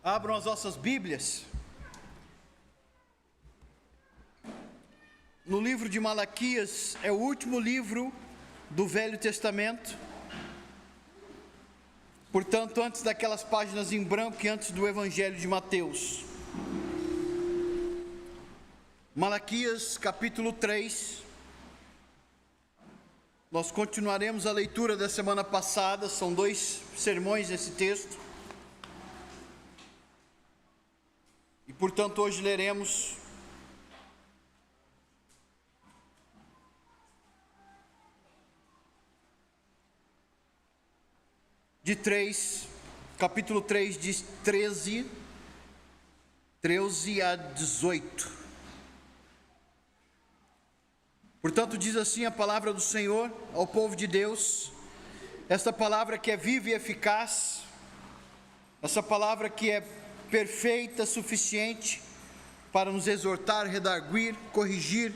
Abram as nossas Bíblias no livro de Malaquias. É o último livro do Velho Testamento, portanto antes daquelas páginas em branco e antes do Evangelho de Mateus. Malaquias capítulo 3. Nós continuaremos a leitura da semana passada, são 2 sermões nesse texto. E portanto hoje leremos capítulo 3, de 13 a 18. Portanto, diz assim a palavra do Senhor ao povo de Deus, esta palavra que é viva e eficaz, essa palavra que é perfeita, suficiente para nos exortar, redarguir, corrigir,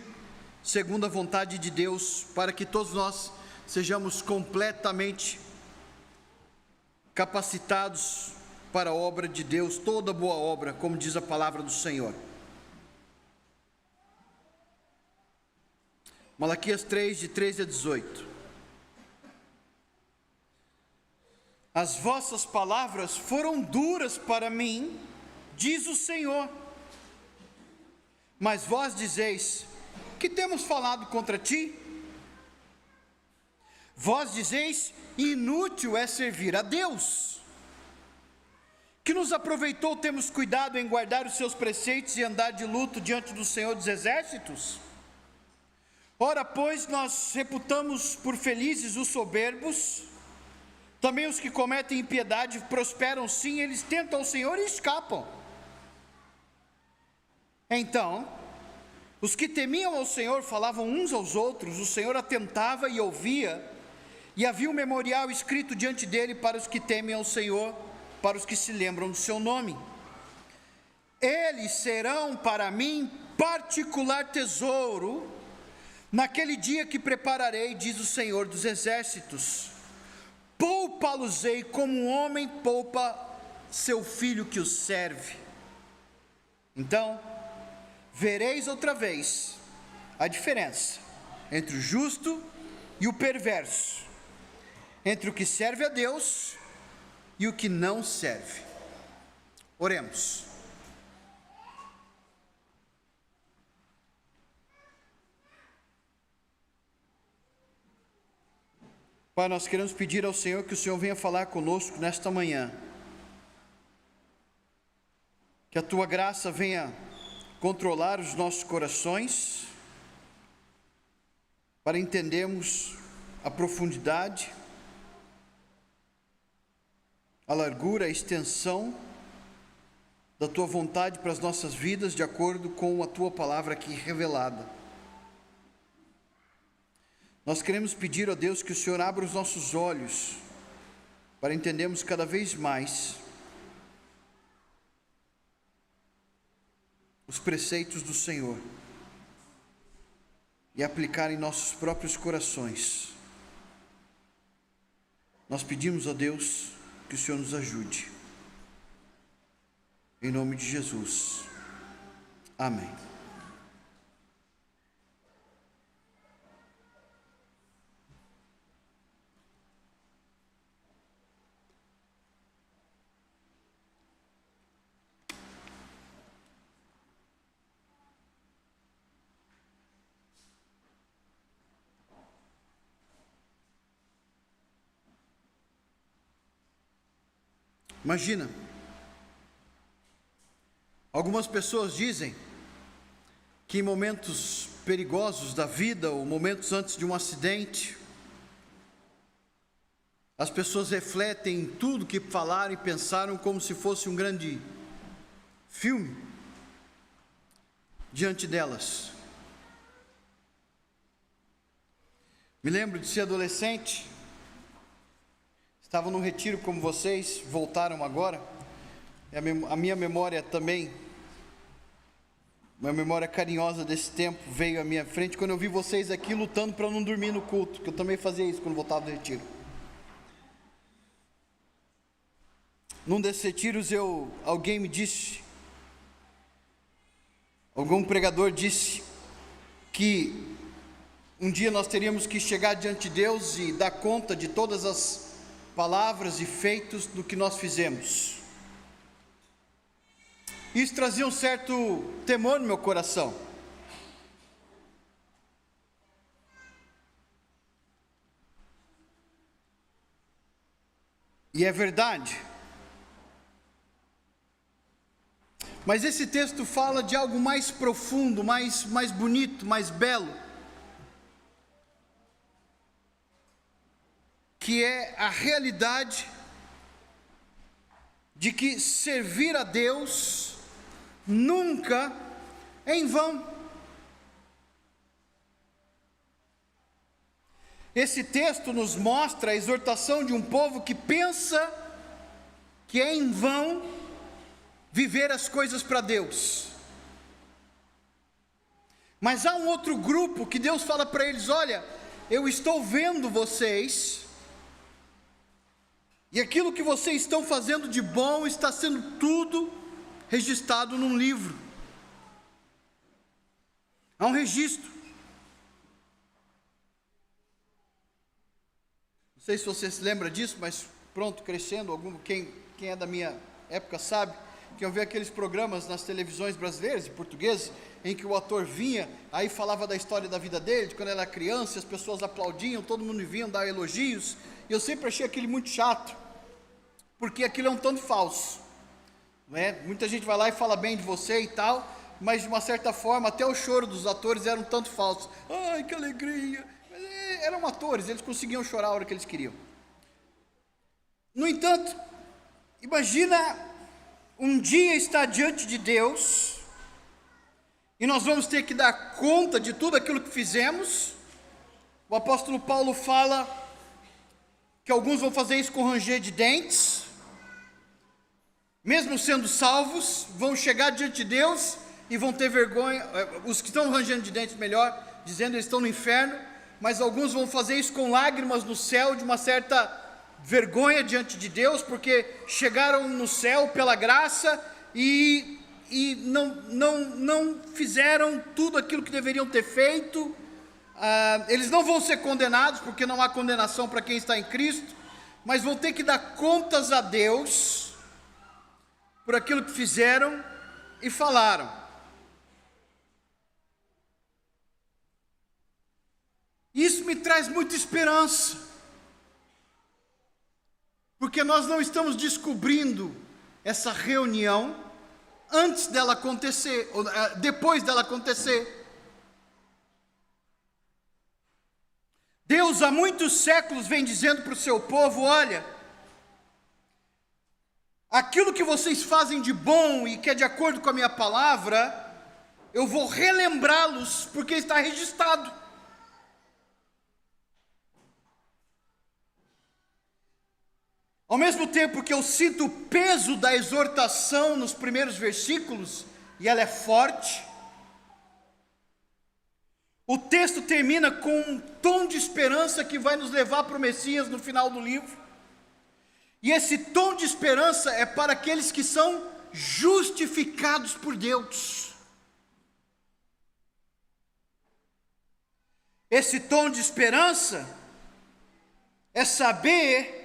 segundo a vontade de Deus, para que todos nós sejamos completamente capacitados para a obra de Deus, toda boa obra, como diz a palavra do Senhor. Malaquias 3, de 13 a 18. As vossas palavras foram duras para mim, diz o Senhor. Mas vós dizeis: que temos falado contra ti? Vós dizeis: inútil é servir a Deus. Que nos aproveitou termos cuidado em guardar os seus preceitos e andar de luto diante do Senhor dos Exércitos? Ora, pois, nós reputamos por felizes os soberbos, também os que cometem impiedade prosperam sim, eles tentam o Senhor e escapam. Então, os que temiam ao Senhor falavam uns aos outros, o Senhor atentava e ouvia, e havia um memorial escrito diante dele para os que temem ao Senhor, para os que se lembram do seu nome. Eles serão para mim particular tesouro, naquele dia que prepararei, diz o Senhor dos Exércitos. Poupa-los-ei como um homem poupa seu filho que o serve. Então, vereis outra vez a diferença entre o justo e o perverso, entre o que serve a Deus e o que não serve. Oremos. Pai, nós queremos pedir ao Senhor que o Senhor venha falar conosco nesta manhã, que a Tua graça venha controlar os nossos corações, para entendermos a profundidade, a largura, a extensão da Tua vontade para as nossas vidas, de acordo com a Tua palavra aqui revelada. Nós queremos pedir a Deus que o Senhor abra os nossos olhos, para entendermos cada vez mais os preceitos do Senhor e aplicar em nossos próprios corações. Nós pedimos a Deus que o Senhor nos ajude, em nome de Jesus, amém. Imagina, algumas pessoas dizem que em momentos perigosos da vida, ou momentos antes de um acidente, as pessoas refletem em tudo que falaram e pensaram como se fosse um grande filme diante delas. Me lembro de ser adolescente, estava num retiro como vocês, voltaram agora, a minha memória também, uma memória carinhosa desse tempo veio à minha frente, quando eu vi vocês aqui lutando para não dormir no culto, que eu também fazia isso quando voltava do retiro. Num desses retiros alguém me disse, algum pregador disse, que um dia nós teríamos que chegar diante de Deus e dar conta de todas as palavras e feitos do que nós fizemos. Isso trazia um certo temor no meu coração. E é verdade. Mas esse texto fala de algo mais profundo, mais bonito, mais belo, que é a realidade de que servir a Deus nunca é em vão. Esse texto nos mostra a exortação de um povo que pensa que é em vão viver as coisas para Deus. Mas há um outro grupo que Deus fala para eles: olha, eu estou vendo vocês, e aquilo que vocês estão fazendo de bom está sendo tudo registrado num livro. Há um registro. Não sei se você se lembra disso, mas pronto, crescendo, quem é da minha época sabe que eu vi aqueles programas nas televisões brasileiras e portuguesas, em que o ator vinha, aí falava da história da vida dele, de quando ele era criança, e as pessoas aplaudiam, todo mundo vinha dar elogios, e eu sempre achei aquilo muito chato, porque aquilo é um tanto falso, não é? Muita gente vai lá e fala bem de você e tal, mas de uma certa forma, até o choro dos atores era um tanto falso. Ai, que alegria! Mas, eram atores, eles conseguiam chorar a hora que eles queriam. No entanto, imagina um dia estar diante de Deus, e nós vamos ter que dar conta de tudo aquilo que fizemos. O apóstolo Paulo fala que alguns vão fazer isso com ranger de dentes, mesmo sendo salvos, vão chegar diante de Deus e vão ter vergonha. Os que estão rangendo de dentes, melhor dizendo, eles estão no inferno, mas alguns vão fazer isso com lágrimas no céu, de uma certa vergonha diante de Deus, porque chegaram no céu pela graça e não fizeram tudo aquilo que deveriam ter feito. Eles não vão ser condenados, porque não há condenação para quem está em Cristo, mas vão ter que dar contas a Deus por aquilo que fizeram e falaram. Isso me traz muita esperança, porque nós não estamos descobrindo essa reunião antes dela acontecer, ou depois dela acontecer. Deus há muitos séculos vem dizendo para o seu povo: olha, aquilo que vocês fazem de bom e que é de acordo com a minha palavra, eu vou relembrá-los, porque está registrado. Ao mesmo tempo que eu sinto o peso da exortação nos primeiros versículos, e ela é forte, o texto termina com um tom de esperança que vai nos levar para o Messias no final do livro. E esse tom de esperança é para aqueles que são justificados por Deus. Esse tom de esperança é saber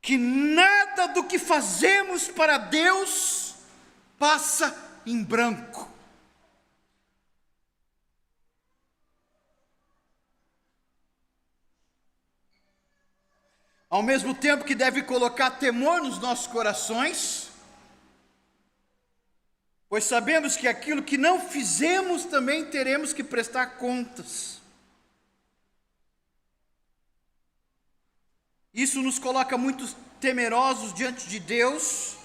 que nada do que fazemos para Deus passa em branco. Ao mesmo tempo que deve colocar temor nos nossos corações, pois sabemos que aquilo que não fizemos também teremos que prestar contas. Isso nos coloca muito temerosos diante de Deus,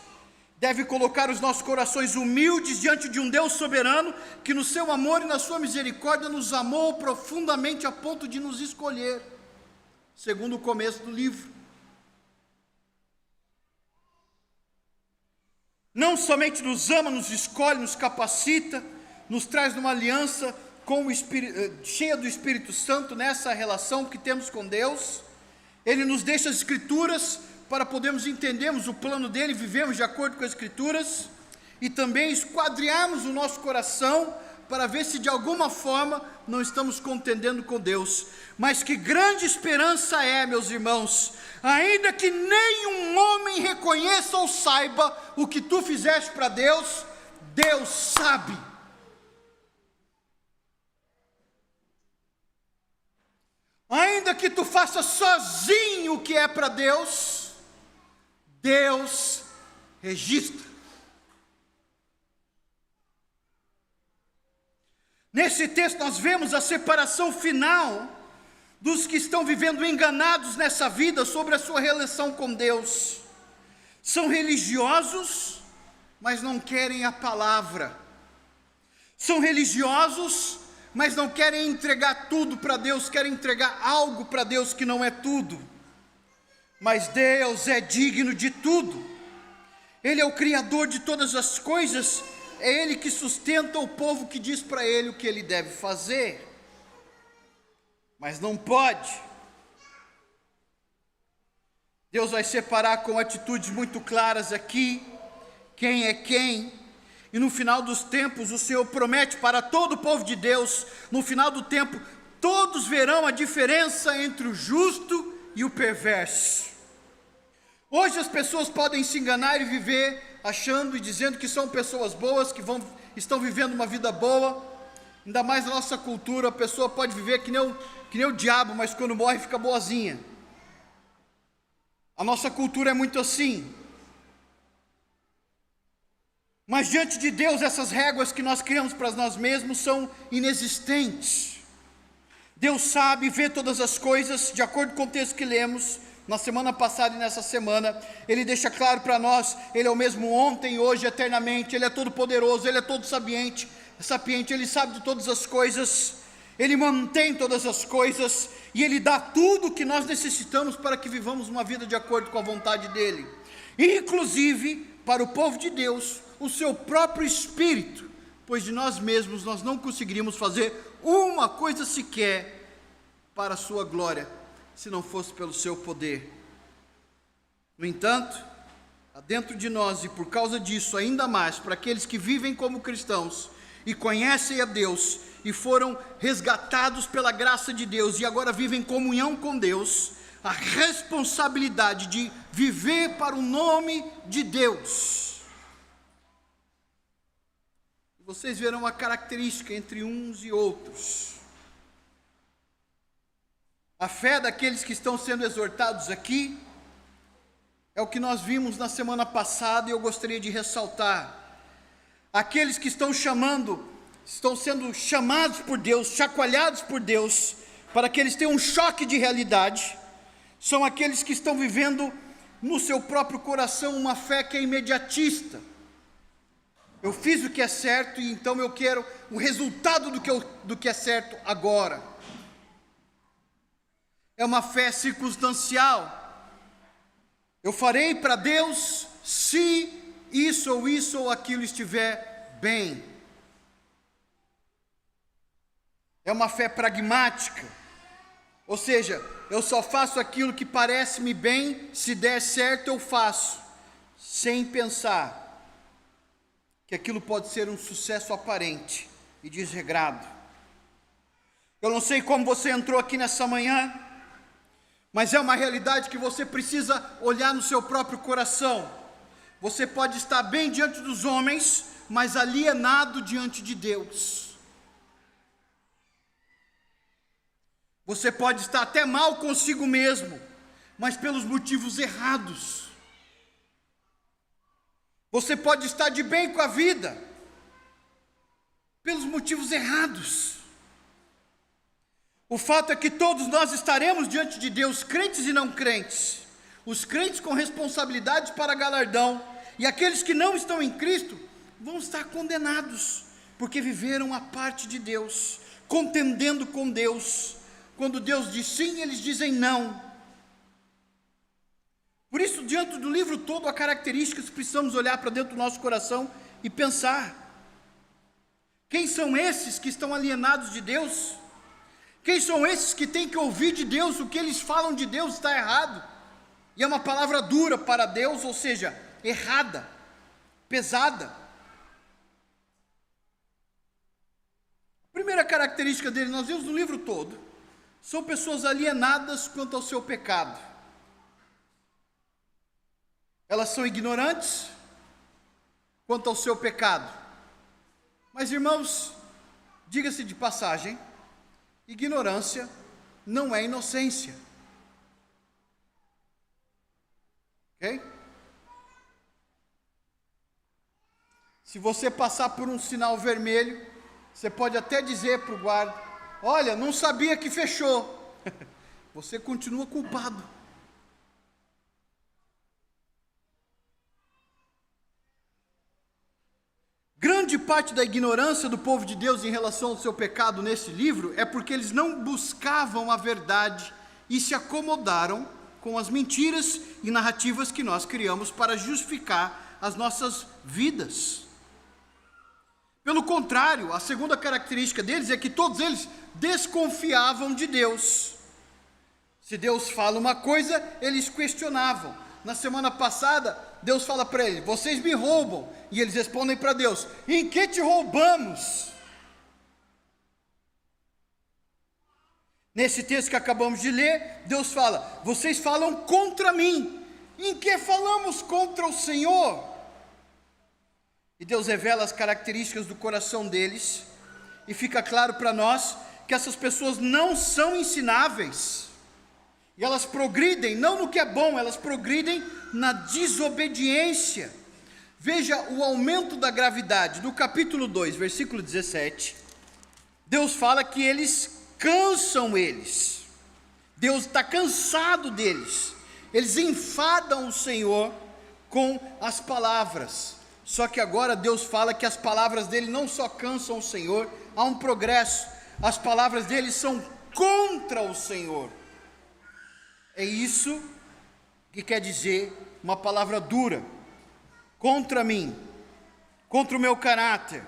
deve colocar os nossos corações humildes diante de um Deus soberano, que no seu amor e na sua misericórdia nos amou profundamente a ponto de nos escolher, segundo o começo do livro. Não somente nos ama, nos escolhe, nos capacita, nos traz numa aliança com o Espírito, cheia do Espírito Santo, nessa relação que temos com Deus. Ele nos deixa as Escrituras para podermos entendermos o plano dele, vivemos de acordo com as Escrituras, e também esquadriarmos o nosso coração, para ver se de alguma forma não estamos contendendo com Deus. Mas que grande esperança é, meus irmãos, ainda que nenhum homem reconheça ou saiba o que tu fizeste para Deus, Deus sabe. Ainda que tu faça sozinho o que é para Deus, Deus registra. Nesse texto nós vemos a separação final dos que estão vivendo enganados nessa vida sobre a sua relação com Deus. São religiosos, mas não querem a palavra. São religiosos, mas não querem entregar tudo para Deus, querem entregar algo para Deus que não é tudo. Mas Deus é digno de tudo. Ele é o Criador de todas as coisas. É Ele que sustenta o povo que diz para Ele o que Ele deve fazer. Mas não pode. Deus vai separar com atitudes muito claras aqui, quem é quem. E no final dos tempos, o Senhor promete para todo o povo de Deus, no final do tempo, todos verão a diferença entre o justo e o perverso. Hoje as pessoas podem se enganar e viver achando e dizendo que são pessoas boas, que estão vivendo uma vida boa. Ainda mais na nossa cultura, a pessoa pode viver que nem o diabo, mas quando morre fica boazinha. A nossa cultura é muito assim. Mas diante de Deus, essas réguas que nós criamos para nós mesmos são inexistentes. Deus sabe, vê todas as coisas, de acordo com o texto que lemos na semana passada e nessa semana. Ele deixa claro para nós, Ele é o mesmo ontem, hoje, eternamente. Ele é todo poderoso, Ele é todo sapiente, Ele sabe de todas as coisas, Ele mantém todas as coisas, e Ele dá tudo o que nós necessitamos para que vivamos uma vida de acordo com a vontade dEle. Inclusive, para o povo de Deus, o seu próprio Espírito, pois de nós mesmos nós não conseguiríamos fazer uma coisa sequer para a sua glória, se não fosse pelo seu poder. No entanto, há dentro de nós, e por causa disso ainda mais, para aqueles que vivem como cristãos, e conhecem a Deus, e foram resgatados pela graça de Deus, e agora vivem em comunhão com Deus, a responsabilidade de viver para o nome de Deus. Vocês verão a característica entre uns e outros. A fé daqueles que estão sendo exortados aqui é o que nós vimos na semana passada, e eu gostaria de ressaltar. Aqueles que estão sendo chamados por Deus, chacoalhados por Deus, para que eles tenham um choque de realidade, são aqueles que estão vivendo no seu próprio coração uma fé que é imediatista. Eu fiz o que é certo e então eu quero o resultado do que é certo agora. É uma fé circunstancial. Eu farei para Deus se isso ou aquilo estiver bem. É uma fé pragmática. Ou seja, eu só faço aquilo que parece-me bem, se der certo eu faço, sem pensar que aquilo pode ser um sucesso aparente e desregrado. Eu não sei como você entrou aqui nessa manhã, mas é uma realidade que você precisa olhar no seu próprio coração. Você pode estar bem diante dos homens, mas alienado diante de Deus. Você pode estar até mal consigo mesmo, mas pelos motivos errados. Você pode estar de bem com a vida, pelos motivos errados. O fato é que todos nós estaremos diante de Deus, crentes e não crentes. Os crentes com responsabilidades para galardão, e aqueles que não estão em Cristo vão estar condenados, porque viveram a parte de Deus, contendendo com Deus. Quando Deus diz sim, eles dizem não. Por isso, diante do livro todo, há características que precisamos olhar para dentro do nosso coração e pensar. Quem são esses que estão alienados de Deus? Quem são esses que têm que ouvir de Deus? O que eles falam de Deus está errado. E é uma palavra dura para Deus, ou seja, errada, pesada. A primeira característica dele, nós vemos no livro todo, são pessoas alienadas quanto ao seu pecado. Elas são ignorantes quanto ao seu pecado. Mas, irmãos, diga-se de passagem, ignorância não é inocência. Ok? Se você passar por um sinal vermelho, você pode até dizer para o guarda: olha, não sabia que fechou. Você continua culpado. Grande parte da ignorância do povo de Deus em relação ao seu pecado nesse livro é porque eles não buscavam a verdade e se acomodaram com as mentiras e narrativas que nós criamos para justificar as nossas vidas. Pelo contrário, a segunda característica deles é que todos eles desconfiavam de Deus. Se Deus fala uma coisa, eles questionavam. Na semana passada, Deus fala para eles: vocês me roubam. E eles respondem para Deus: em que te roubamos? Nesse texto que acabamos de ler, Deus fala: vocês falam contra mim. Em que falamos contra o Senhor? E Deus revela as características do coração deles, e fica claro para nós que essas pessoas não são ensináveis, e elas progridem não no que é bom, elas progridem na desobediência. Veja o aumento da gravidade. No capítulo 2, versículo 17, Deus fala que eles cansam eles. Deus está cansado deles. Eles enfadam o Senhor com as palavras. Só que agora Deus fala que as palavras dele não só cansam o Senhor, há um progresso. As palavras dele são contra o Senhor. É isso que quer dizer uma palavra dura. Contra mim, contra o meu caráter,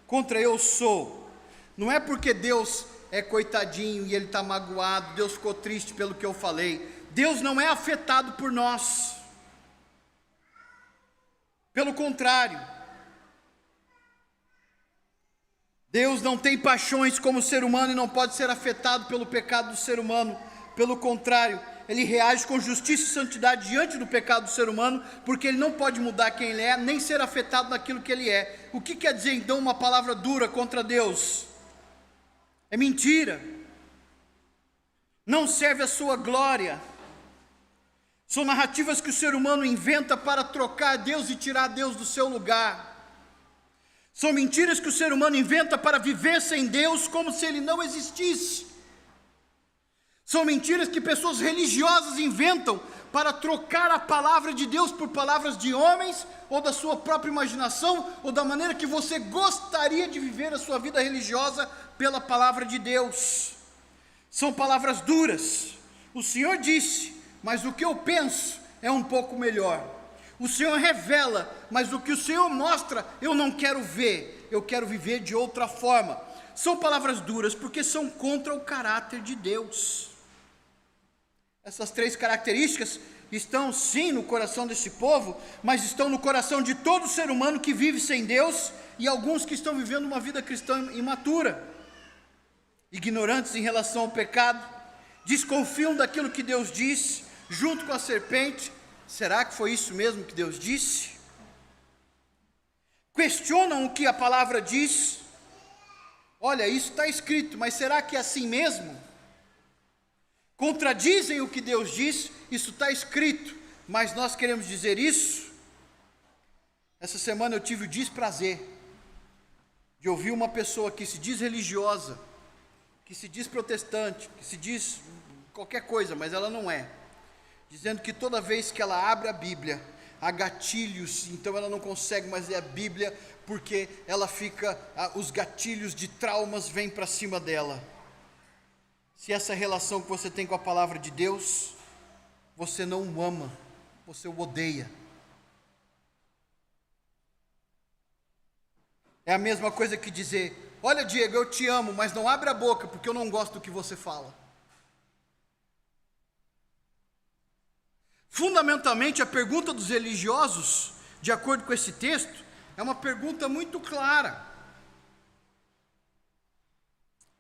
contra eu sou. Não é porque Deus é coitadinho e ele está magoado, Deus ficou triste pelo que eu falei. Deus não é afetado por nós. Pelo contrário, Deus não tem paixões como o ser humano e não pode ser afetado pelo pecado do ser humano. Pelo contrário, ele reage com justiça e santidade diante do pecado do ser humano, porque ele não pode mudar quem ele é, nem ser afetado naquilo que ele é. O que quer dizer então uma palavra dura contra Deus? É mentira, não serve a sua glória. São narrativas que o ser humano inventa para trocar Deus e tirar Deus do seu lugar. São mentiras que o ser humano inventa para viver sem Deus como se ele não existisse. São mentiras que pessoas religiosas inventam para trocar a palavra de Deus por palavras de homens, ou da sua própria imaginação, ou da maneira que você gostaria de viver a sua vida religiosa pela palavra de Deus. São palavras duras. O Senhor disse, mas o que eu penso é um pouco melhor. O Senhor revela, mas o que o Senhor mostra eu não quero ver, eu quero viver de outra forma. São palavras duras porque são contra o caráter de Deus. Essas três características estão sim no coração desse povo, mas estão no coração de todo ser humano que vive sem Deus, e alguns que estão vivendo uma vida cristã imatura, ignorantes em relação ao pecado, desconfiam daquilo que Deus disse, junto com a serpente. Será que foi isso mesmo que Deus disse? Questionam o que a palavra diz. Olha, isso está escrito, mas será que é assim mesmo? Contradizem o que Deus diz, isso está escrito, mas nós queremos dizer isso. Essa semana eu tive o desprazer de ouvir uma pessoa que se diz religiosa, que se diz protestante, que se diz qualquer coisa, mas ela não é, dizendo que toda vez que ela abre a Bíblia, há gatilhos, então ela não consegue mais ler a Bíblia, porque ela fica, os gatilhos de traumas vêm para cima dela. Se essa relação que você tem com a palavra de Deus, você não o ama, você o odeia. É a mesma coisa que dizer: olha, Diego, eu te amo, mas não abre a boca, porque eu não gosto do que você fala. Fundamentalmente, a pergunta dos religiosos, de acordo com esse texto, é uma pergunta muito clara.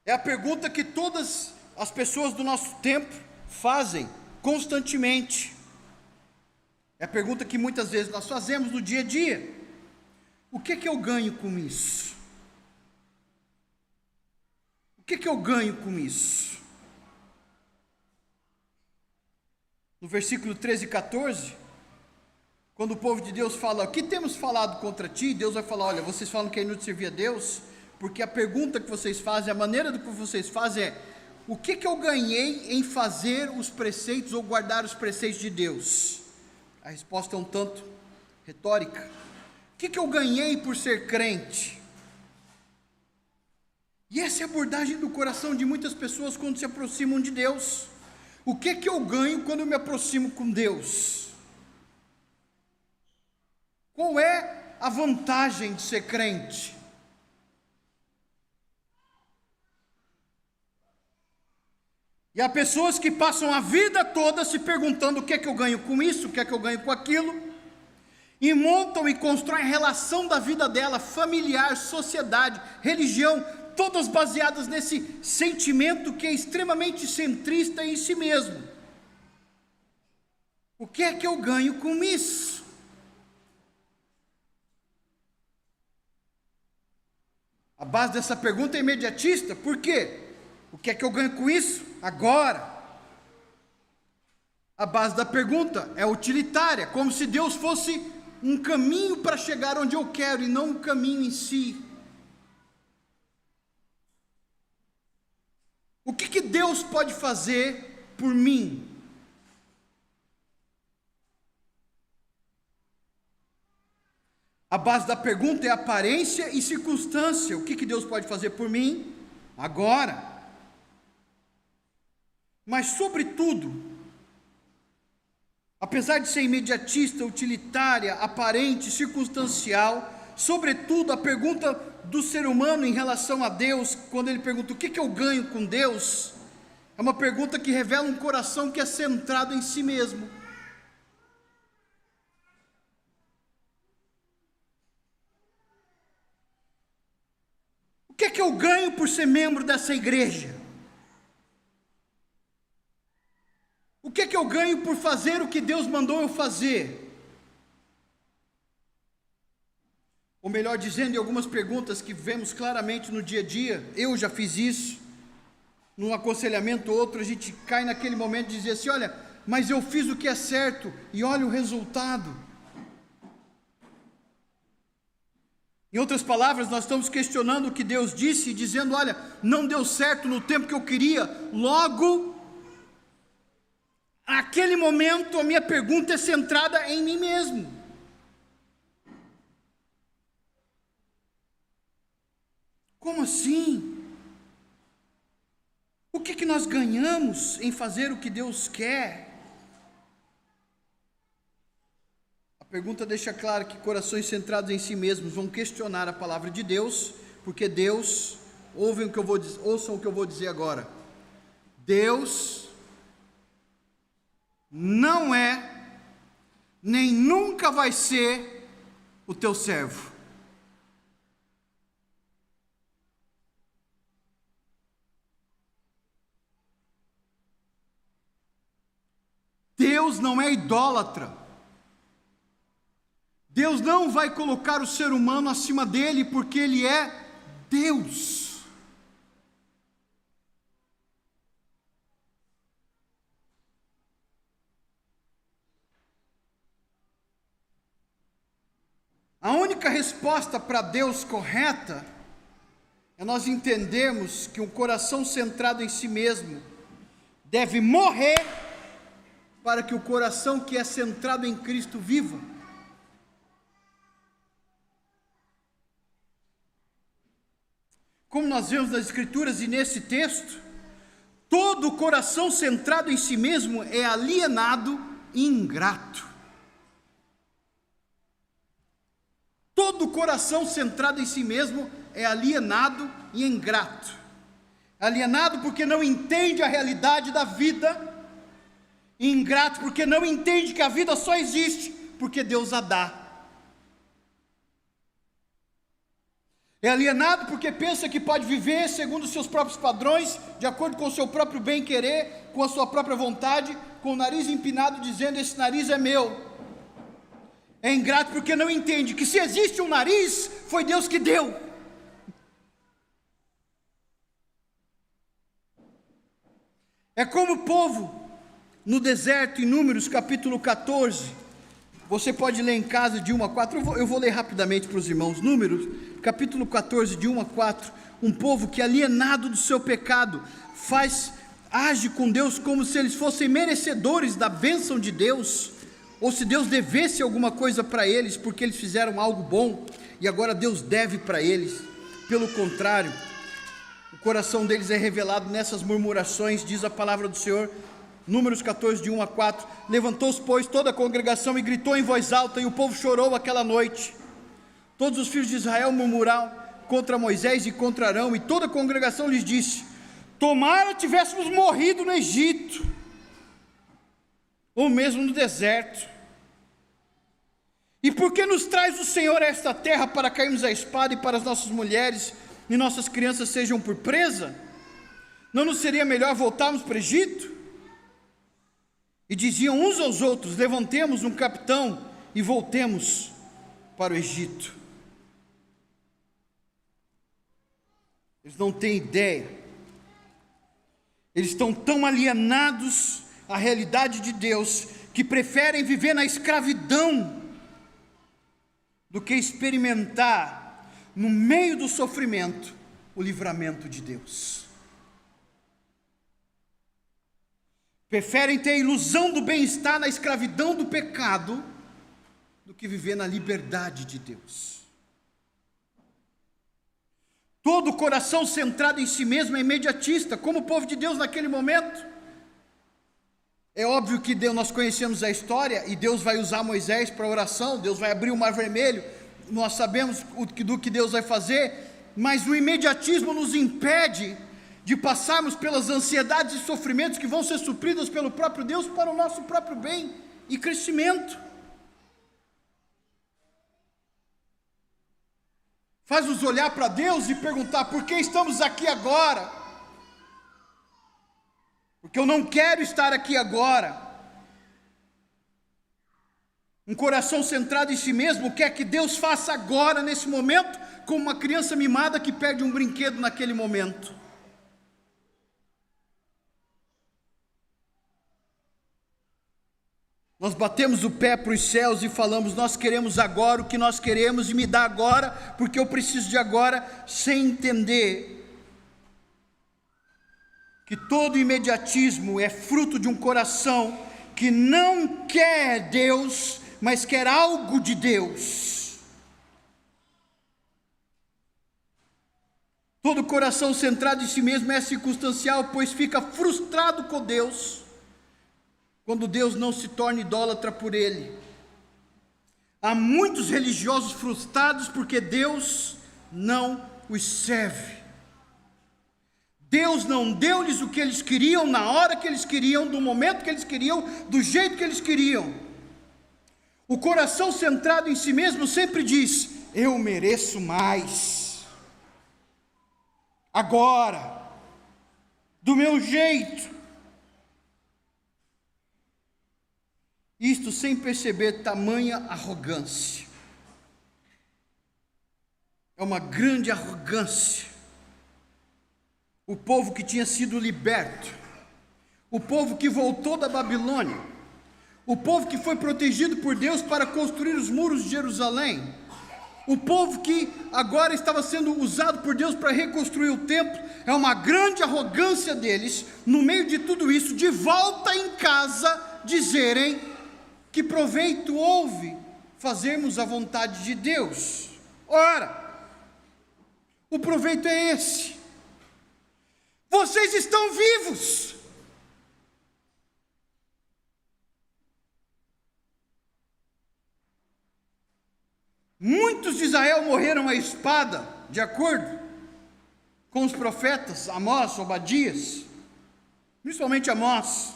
É a pergunta que todas as pessoas do nosso tempo fazem constantemente. É a pergunta que muitas vezes nós fazemos no dia a dia. O que é que eu ganho com isso? O que é que eu ganho com isso? No versículo 13 e 14, quando o povo de Deus fala, o que temos falado contra ti? Deus vai falar, olha, vocês falam que é inútil servir a Deus, porque a pergunta que vocês fazem, a maneira do que vocês fazem é, o que eu ganhei em fazer os preceitos ou guardar os preceitos de Deus? A resposta é um tanto retórica. O que eu ganhei por ser crente? E essa é a abordagem do coração de muitas pessoas quando se aproximam de Deus. O que eu ganho quando eu me aproximo com Deus? Qual é a vantagem de ser crente? E há pessoas que passam a vida toda se perguntando o que é que eu ganho com isso, o que é que eu ganho com aquilo, e montam e constroem a relação da vida dela, familiar, sociedade, religião, todas baseadas nesse sentimento que é extremamente centrista em si mesmo. O que é que eu ganho com isso? A base dessa pergunta é imediatista, por quê? O que é que eu ganho com isso? Agora. A base da pergunta é utilitária, como se Deus fosse um caminho para chegar onde eu quero e não um caminho em si. O que Deus pode fazer por mim? A base da pergunta é aparência e circunstância. O que Deus pode fazer por mim? Agora. Mas, sobretudo, apesar de ser imediatista, utilitária, aparente, circunstancial, sobretudo a pergunta do ser humano em relação a Deus, quando ele pergunta o que eu ganho com Deus, é uma pergunta que revela um coração que é centrado em si mesmo. O que eu ganho por ser membro dessa igreja? O que eu ganho por fazer o que Deus mandou eu fazer? Ou melhor dizendo, em algumas perguntas que vemos claramente no dia a dia, eu já fiz isso, num aconselhamento ou outro, a gente cai naquele momento de dizer assim, olha, mas eu fiz o que é certo, e olha o resultado. Em outras palavras, nós estamos questionando o que Deus disse, dizendo, olha, não deu certo no tempo que eu queria, logo, naquele momento, a minha pergunta é centrada em mim mesmo. Como assim? O que nós ganhamos em fazer o que Deus quer? A pergunta deixa claro que corações centrados em si mesmos vão questionar a palavra de Deus, porque Deus, ouçam o que eu vou dizer agora, Deus não é, nem nunca vai ser o teu servo. Deus não é idólatra. Deus não vai colocar o ser humano acima dele, porque ele é Deus. A única resposta para Deus correta é nós entendermos que um coração centrado em si mesmo deve morrer para que o coração que é centrado em Cristo viva. Como nós vemos nas Escrituras e nesse texto, todo coração centrado em si mesmo é alienado e ingrato. Todo coração centrado em si mesmo é alienado e ingrato. Alienado porque não entende a realidade da vida, ingrato porque não entende que a vida só existe porque Deus a dá. É alienado porque pensa que pode viver segundo os seus próprios padrões, de acordo com o seu próprio bem-querer, com a sua própria vontade, com o nariz empinado, dizendo: esse nariz é meu. É ingrato porque não entende que se existe um nariz, foi Deus que deu. É como o povo no deserto, em Números capítulo 14, você pode ler em casa de 1 a 4, eu vou ler rapidamente para os irmãos. Números capítulo 14, de 1 a 4, um povo que, alienado do seu pecado, age com Deus como se eles fossem merecedores da bênção de Deus, ou se Deus devesse alguma coisa para eles, porque eles fizeram algo bom, e agora Deus deve para eles. Pelo contrário, o coração deles é revelado nessas murmurações, diz a palavra do Senhor, Números 14, de 1 a 4, levantou-se, pois, toda a congregação e gritou em voz alta, e o povo chorou aquela noite. Todos os filhos de Israel murmuraram contra Moisés e contra Arão, e toda a congregação lhes disse: tomara tivéssemos morrido no Egito, ou mesmo no deserto. E por que nos traz o Senhor a esta terra para cairmos à espada, e para as nossas mulheres e nossas crianças sejam por presa? Não nos seria melhor voltarmos para o Egito? E diziam uns aos outros: levantemos um capitão e voltemos para o Egito. Eles não têm ideia, eles estão tão alienados à realidade de Deus, que preferem viver na escravidão, do que experimentar, no meio do sofrimento, o livramento de Deus. Preferem ter a ilusão do bem-estar na escravidão do pecado, do que viver na liberdade de Deus. Todo o coração centrado em si mesmo é imediatista, como o povo de Deus naquele momento. É óbvio que nós conhecemos a história, e Deus vai usar Moisés para oração, Deus vai abrir o mar vermelho, nós sabemos do que Deus vai fazer, mas o imediatismo nos impede de passarmos pelas ansiedades e sofrimentos que vão ser supridos pelo próprio Deus para o nosso próprio bem e crescimento. Faz-nos olhar para Deus e perguntar: por que estamos aqui agora? Porque eu não quero estar aqui agora. Um coração centrado em si mesmo quer que Deus faça agora, nesse momento, como uma criança mimada que perde um brinquedo naquele momento. Nós batemos o pé para os céus e falamos: nós queremos agora o que nós queremos, e me dá agora, porque eu preciso de agora, sem entender que todo imediatismo é fruto de um coração que não quer Deus, mas quer algo de Deus. Todo coração centrado em si mesmo é circunstancial, pois fica frustrado com Deus quando Deus não se torna idólatra por ele. Há muitos religiosos frustrados porque Deus não os serve. Deus não deu-lhes o que eles queriam, na hora que eles queriam, do momento que eles queriam, do jeito que eles queriam. O coração centrado em si mesmo sempre diz: eu mereço mais, agora, do meu jeito. Isto sem perceber tamanha arrogância. É uma grande arrogância. O povo que tinha sido liberto, o povo que voltou da Babilônia, o povo que foi protegido por Deus para construir os muros de Jerusalém, o povo que agora estava sendo usado por Deus para reconstruir o templo. É uma grande arrogância deles, no meio de tudo isso, de volta em casa, dizerem: que proveito houve fazermos a vontade de Deus? Ora, o proveito é esse: vocês estão vivos. Muitos de Israel morreram à espada, de acordo com os profetas Amós, Obadias, principalmente Amós.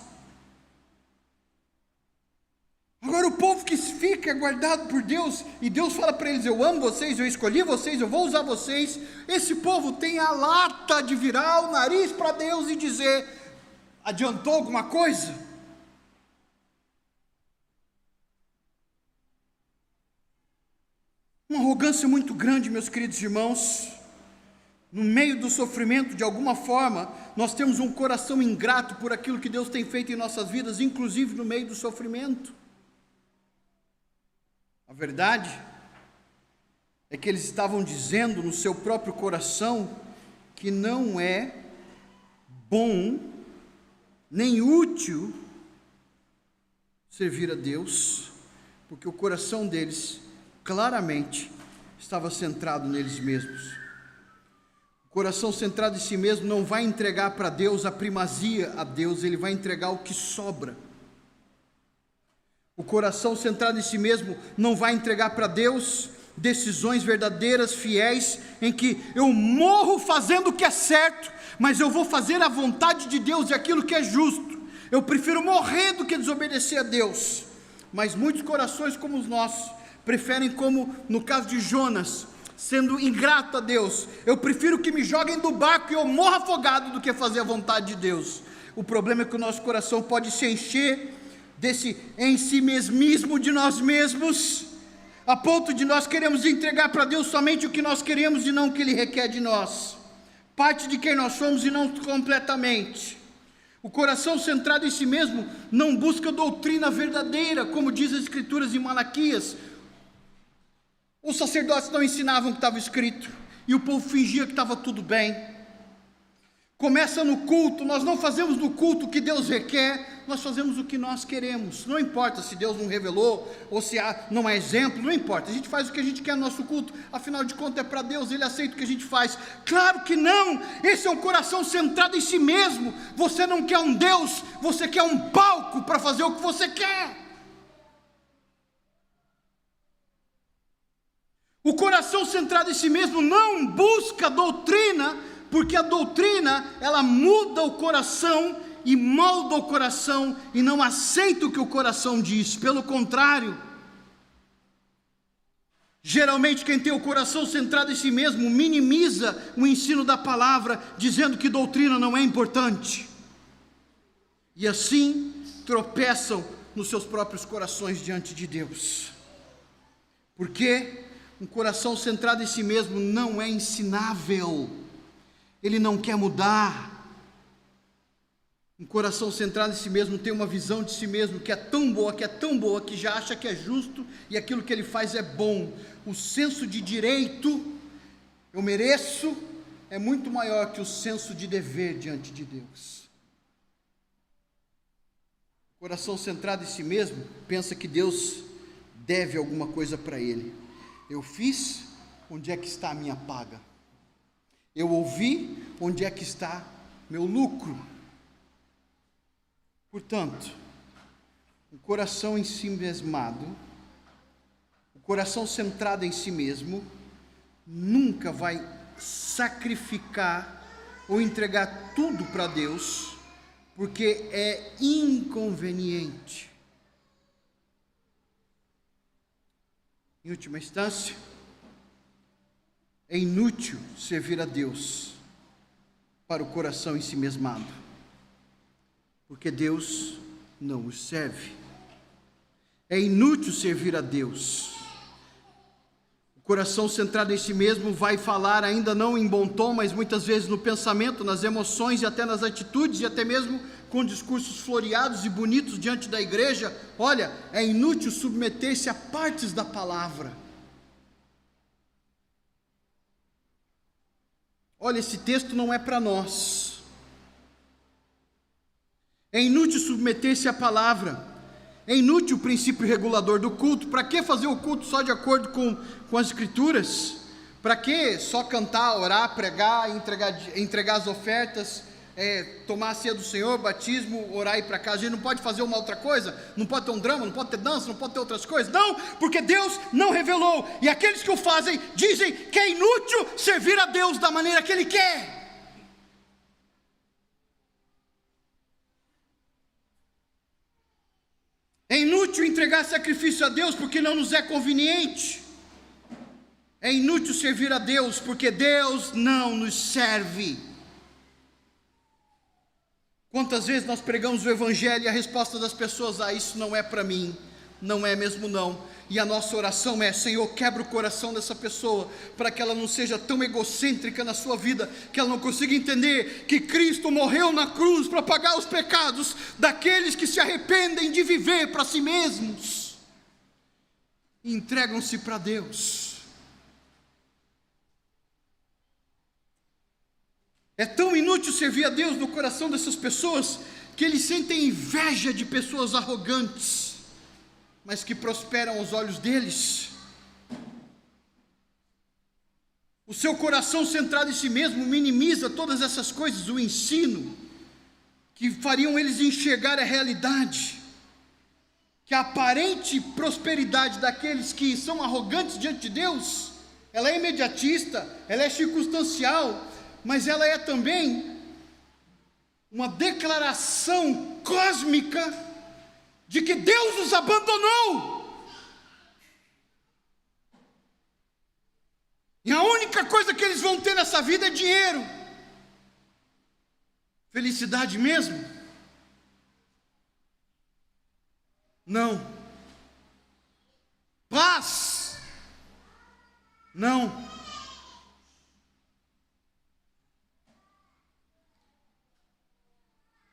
Agora o povo que fica guardado por Deus, e Deus fala para eles: eu amo vocês, eu escolhi vocês, eu vou usar vocês. Esse povo tem a lata de virar o nariz para Deus e dizer: adiantou alguma coisa? Uma arrogância muito grande, meus queridos irmãos. No meio do sofrimento, de alguma forma, nós temos um coração ingrato por aquilo que Deus tem feito em nossas vidas, inclusive no meio do sofrimento. A verdade é que eles estavam dizendo no seu próprio coração que não é bom nem útil servir a Deus, porque o coração deles claramente estava centrado neles mesmos. O coração centrado em si mesmo não vai entregar para Deus a primazia a Deus, ele vai entregar o que sobra. O coração centrado em si mesmo não vai entregar para Deus decisões verdadeiras, fiéis, em que eu morro fazendo o que é certo, mas eu vou fazer a vontade de Deus e aquilo que é justo. Eu prefiro morrer do que desobedecer a Deus. Mas muitos corações como os nossos preferem, como no caso de Jonas, sendo ingrato a Deus: eu prefiro que me joguem do barco e eu morra afogado do que fazer a vontade de Deus. O problema é que o nosso coração pode se encher desse em si mesmismo de nós mesmos, a ponto de nós queremos entregar para Deus somente o que nós queremos e não o que Ele requer de nós, parte de quem nós somos e não completamente. O coração centrado em si mesmo não busca doutrina verdadeira, como diz as Escrituras em Malaquias. Os sacerdotes não ensinavam o que estava escrito, e o povo fingia que estava tudo bem. Começa no culto, nós não fazemos no culto o que Deus requer, nós fazemos o que nós queremos. Não importa se Deus não revelou, ou se não é exemplo, não importa, a gente faz o que a gente quer no nosso culto, afinal de contas é para Deus, Ele aceita o que a gente faz. Claro que não, esse é um coração centrado em si mesmo. Você não quer um Deus, você quer um palco para fazer o que você quer. O coração centrado em si mesmo não busca doutrina, porque a doutrina, ela muda o coração e molda o coração, e não aceita o que o coração diz. Pelo contrário, geralmente quem tem o coração centrado em si mesmo minimiza o ensino da palavra, dizendo que doutrina não é importante, e assim tropeçam nos seus próprios corações diante de Deus. Porque um coração centrado em si mesmo não é ensinável, ele não quer mudar. Um coração centrado em si mesmo tem uma visão de si mesmo que é tão boa, que já acha que é justo e aquilo que ele faz é bom. O senso de direito, eu mereço, é muito maior que o senso de dever diante de Deus. O coração centrado em si mesmo pensa que Deus deve alguma coisa para ele. Eu fiz, onde é que está a minha paga? Eu ouvi, onde é que está meu lucro? Portanto, o coração ensimesmado, o coração centrado em si mesmo, nunca vai sacrificar ou entregar tudo para Deus, porque é inconveniente. Em última instância, é inútil servir a Deus para o coração ensimesmado, porque Deus não os serve. É inútil servir a Deus. O coração centrado em si mesmo vai falar, ainda não em bom tom, mas muitas vezes no pensamento, nas emoções e até nas atitudes, e até mesmo com discursos floreados e bonitos diante da igreja: olha, é inútil submeter-se a partes da palavra. Olha, esse texto não é para nós. É inútil submeter-se à palavra. É inútil o princípio regulador do culto. Para que fazer o culto só de acordo com as Escrituras? Para que só cantar, orar, pregar, entregar as ofertas, tomar a ceia do Senhor, batismo, orar e ir para casa? A gente não pode fazer uma outra coisa? Não pode ter um drama, não pode ter dança, não pode ter outras coisas? Não, porque Deus não revelou, e aqueles que o fazem dizem que é inútil servir a Deus da maneira que Ele quer. É inútil inútil entregar sacrifício a Deus porque não nos é conveniente. É inútil servir a Deus porque Deus não nos serve. Quantas vezes nós pregamos o Evangelho e a resposta das pessoas: isso não é para mim, não é mesmo não. E a nossa oração é: Senhor, quebra o coração dessa pessoa, para que ela não seja tão egocêntrica na sua vida, que ela não consiga entender que Cristo morreu na cruz para pagar os pecados daqueles que se arrependem de viver para si mesmos e entregam-se para Deus. É tão inútil servir a Deus no coração dessas pessoas, que eles sentem inveja de pessoas arrogantes, mas que prosperam aos olhos deles. O seu coração centrado em si mesmo minimiza todas essas coisas, o ensino, que fariam eles enxergar a realidade, que a aparente prosperidade daqueles que são arrogantes diante de Deus, ela é imediatista, ela é circunstancial, mas ela é também uma declaração cósmica de que Deus os abandonou. E a única coisa que eles vão ter nessa vida é dinheiro. Felicidade mesmo? Não. Paz? Não.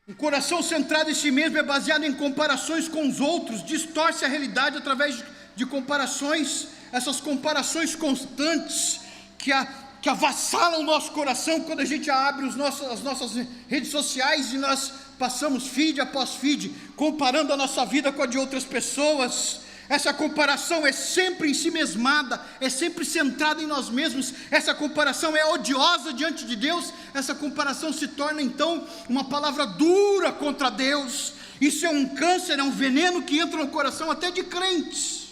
Um coração centrado em si mesmo é baseado em comparações com os outros, distorce a realidade através de comparações, essas comparações constantes que avassalam o nosso coração quando a gente abre as nossas redes sociais e nós passamos feed após feed, comparando a nossa vida com a de outras pessoas. Essa comparação é sempre em si mesmada, é sempre centrada em nós mesmos. Essa comparação é odiosa diante de Deus. Essa comparação se torna então uma palavra dura contra Deus. Isso é um câncer, é um veneno que entra no coração até de crentes.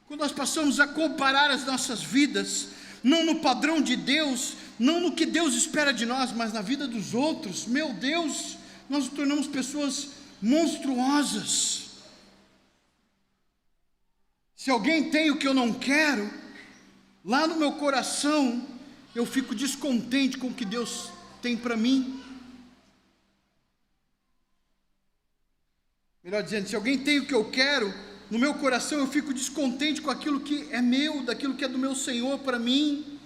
Quando nós passamos a comparar as nossas vidas, não no padrão de Deus, não no que Deus espera de nós, mas na vida dos outros, meu Deus, nós nos tornamos pessoas monstruosas. Se alguém tem o que eu não quero, lá no meu coração, eu fico descontente com o que Deus tem para mim. Melhor dizendo, se alguém tem o que eu quero, no meu coração eu fico descontente com aquilo que é meu, daquilo que é do meu Senhor para mim.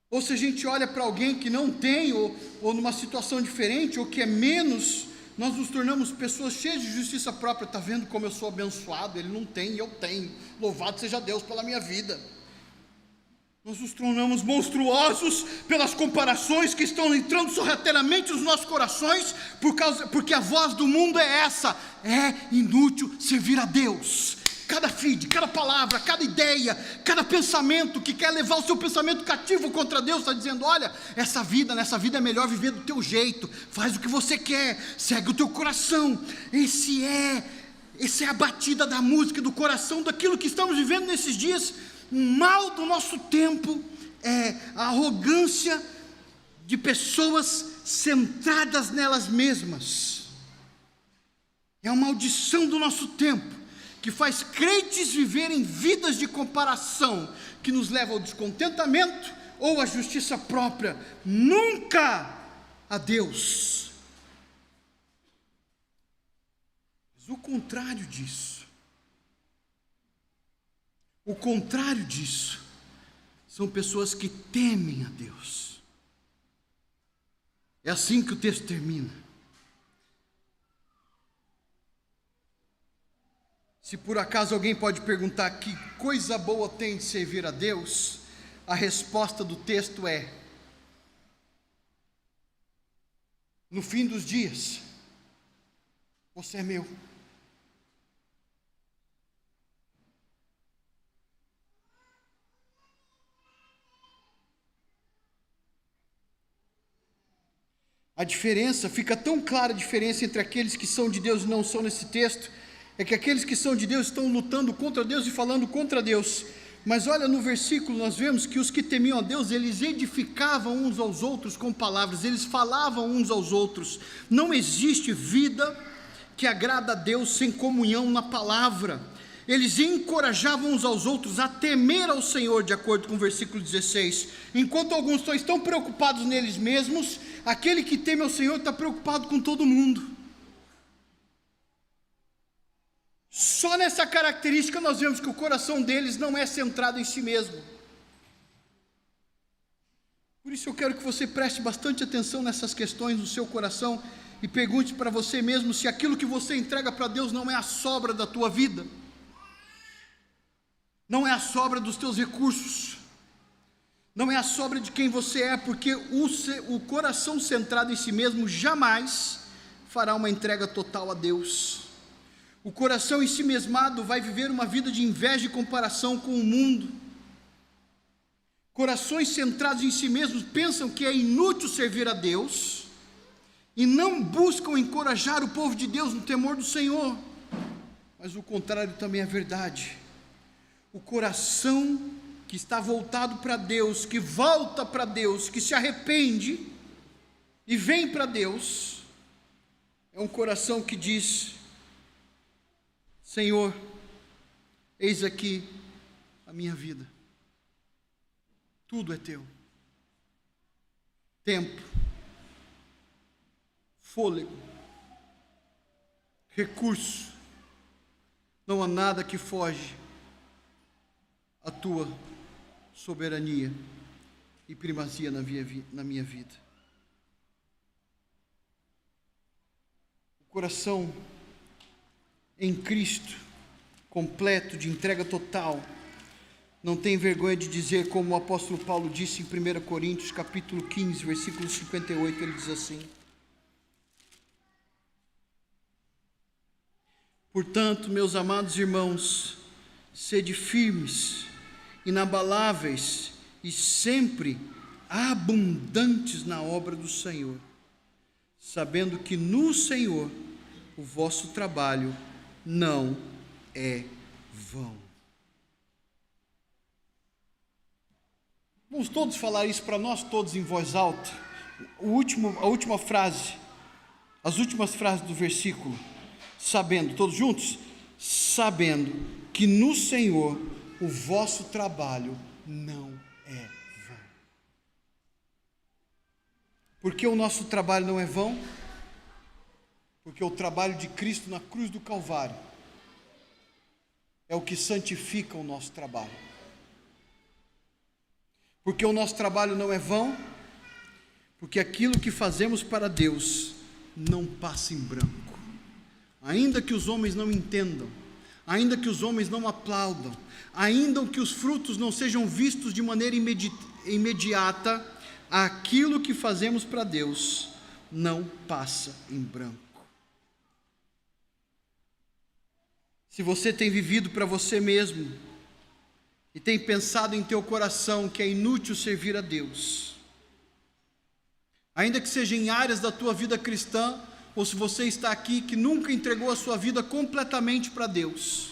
Ou se a gente olha para alguém que não tem, ou numa situação diferente, ou que é menos, nós nos tornamos pessoas cheias de justiça própria. Está vendo como eu sou abençoado? Ele não tem e eu tenho. Louvado seja Deus pela minha vida. Nós nos tornamos monstruosos pelas comparações que estão entrando sorrateiramente nos nossos corações, porque a voz do mundo é essa: é inútil servir a Deus. Cada feed, cada palavra, cada ideia, cada pensamento que quer levar o seu pensamento cativo contra Deus, está dizendo: olha, nessa vida é melhor viver do teu jeito, faz o que você quer, segue o teu coração. Essa é a batida da música, do coração, daquilo que estamos vivendo nesses dias. O mal do nosso tempo é a arrogância de pessoas centradas nelas mesmas. É a maldição do nosso tempo, que faz crentes viverem vidas de comparação, que nos leva ao descontentamento ou à justiça própria, nunca a Deus. Mas o contrário disso, são pessoas que temem a Deus. É assim que o texto termina. Se por acaso alguém pode perguntar que coisa boa tem de servir a Deus, a resposta do texto é: no fim dos dias, você é meu. A diferença, fica tão clara a diferença entre aqueles que são de Deus e não são nesse texto, é que aqueles que são de Deus estão lutando contra Deus e falando contra Deus. Mas olha, no versículo nós vemos que os que temiam a Deus, eles edificavam uns aos outros com palavras, eles falavam uns aos outros. Não existe vida que agrada a Deus sem comunhão na palavra. Eles encorajavam uns aos outros a temer ao Senhor, de acordo com o versículo 16. Enquanto alguns estão preocupados neles mesmos, aquele que teme ao Senhor está preocupado com todo mundo. Só nessa característica nós vemos que o coração deles não é centrado em si mesmo. Por isso eu quero que você preste bastante atenção nessas questões no seu coração e pergunte para você mesmo se aquilo que você entrega para Deus não é a sobra da tua vida, não é a sobra dos teus recursos, não é a sobra de quem você é, porque o coração centrado em si mesmo jamais fará uma entrega total a Deus. O coração ensimesmado vai viver uma vida de inveja e comparação com o mundo. Corações centrados em si mesmos pensam que é inútil servir a Deus e não buscam encorajar o povo de Deus no temor do Senhor. Mas o contrário também é verdade. O coração que está voltado para Deus, que volta para Deus, que se arrepende e vem para Deus, é um coração que diz: Senhor, eis aqui a minha vida, tudo é teu, tempo, fôlego, recurso, não há nada que foge à tua soberania e primazia na minha vida. O coração em Cristo, completo, de entrega total, não tem vergonha de dizer, como o apóstolo Paulo disse em 1 Coríntios capítulo 15, versículo 58, ele diz assim: portanto, meus amados irmãos, sede firmes, inabaláveis e sempre abundantes na obra do Senhor, sabendo que no Senhor o vosso trabalho não é vão. Vamos todos falar isso para nós todos em voz alta. A última frase, as últimas frases do versículo. Sabendo, todos juntos? Sabendo que no Senhor o vosso trabalho não é vão. Por que o nosso trabalho não é vão? Porque o trabalho de Cristo na cruz do Calvário é o que santifica o nosso trabalho. Porque o nosso trabalho não é vão, porque aquilo que fazemos para Deus não passa em branco. Ainda que os homens não entendam, ainda que os homens não aplaudam, ainda que os frutos não sejam vistos de maneira imediata, aquilo que fazemos para Deus não passa em branco. Se você tem vivido para você mesmo e tem pensado em teu coração que é inútil servir a Deus, ainda que seja em áreas da tua vida cristã, ou se você está aqui que nunca entregou a sua vida completamente para Deus,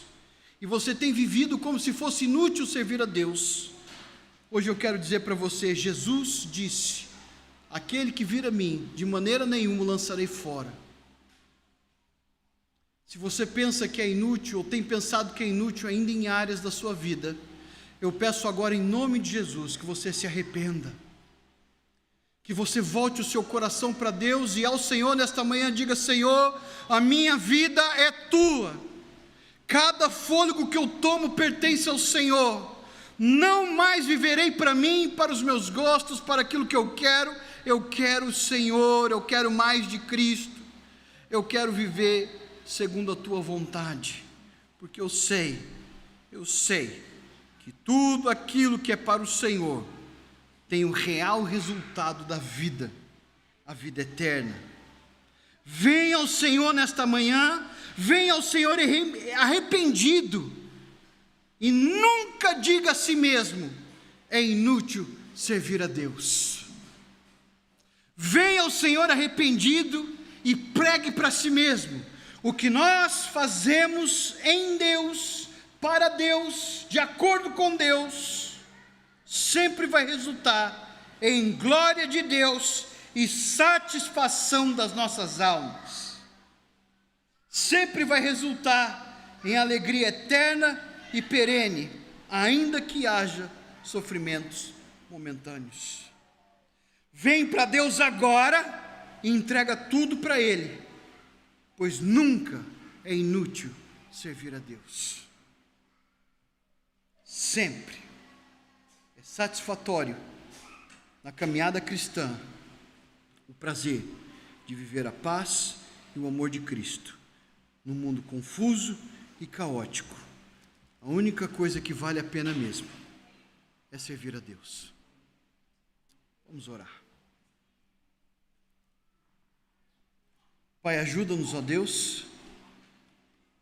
e você tem vivido como se fosse inútil servir a Deus, hoje eu quero dizer para você: Jesus disse: aquele que vir a mim, de maneira nenhuma o lançarei fora. Se você pensa que é inútil, ou tem pensado que é inútil ainda em áreas da sua vida, eu peço agora em nome de Jesus que você se arrependa, que você volte o seu coração para Deus e ao Senhor nesta manhã diga: Senhor, a minha vida é tua, cada fôlego que eu tomo pertence ao Senhor, não mais viverei para mim, para os meus gostos, para aquilo que eu quero o Senhor, eu quero mais de Cristo, eu quero viver segundo a tua vontade, porque eu sei que tudo aquilo que é para o Senhor tem o real resultado da vida, a vida eterna. Venha ao Senhor nesta manhã, venha ao Senhor arrependido, e nunca diga a si mesmo: é inútil servir a Deus. Venha ao Senhor arrependido e pregue para si mesmo: o que nós fazemos em Deus, para Deus, de acordo com Deus, sempre vai resultar em glória de Deus e satisfação das nossas almas. sempre vai resultar em alegria eterna e perene, ainda que haja sofrimentos momentâneos. Vem para Deus agora e entrega tudo para Ele, pois nunca é inútil servir a Deus. Sempre é satisfatório na caminhada cristã o prazer de viver a paz e o amor de Cristo num mundo confuso e caótico. A única coisa que vale a pena mesmo é servir a Deus. Vamos orar. Pai, ajuda-nos, ó Deus,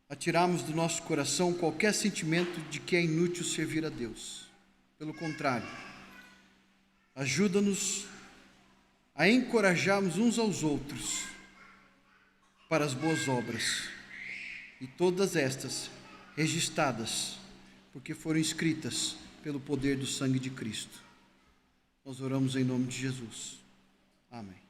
a tirarmos do nosso coração qualquer sentimento de que é inútil servir a Deus. Pelo contrário, ajuda-nos a encorajarmos uns aos outros para as boas obras, e todas estas registradas, porque foram escritas pelo poder do sangue de Cristo. Nós oramos em nome de Jesus. Amém.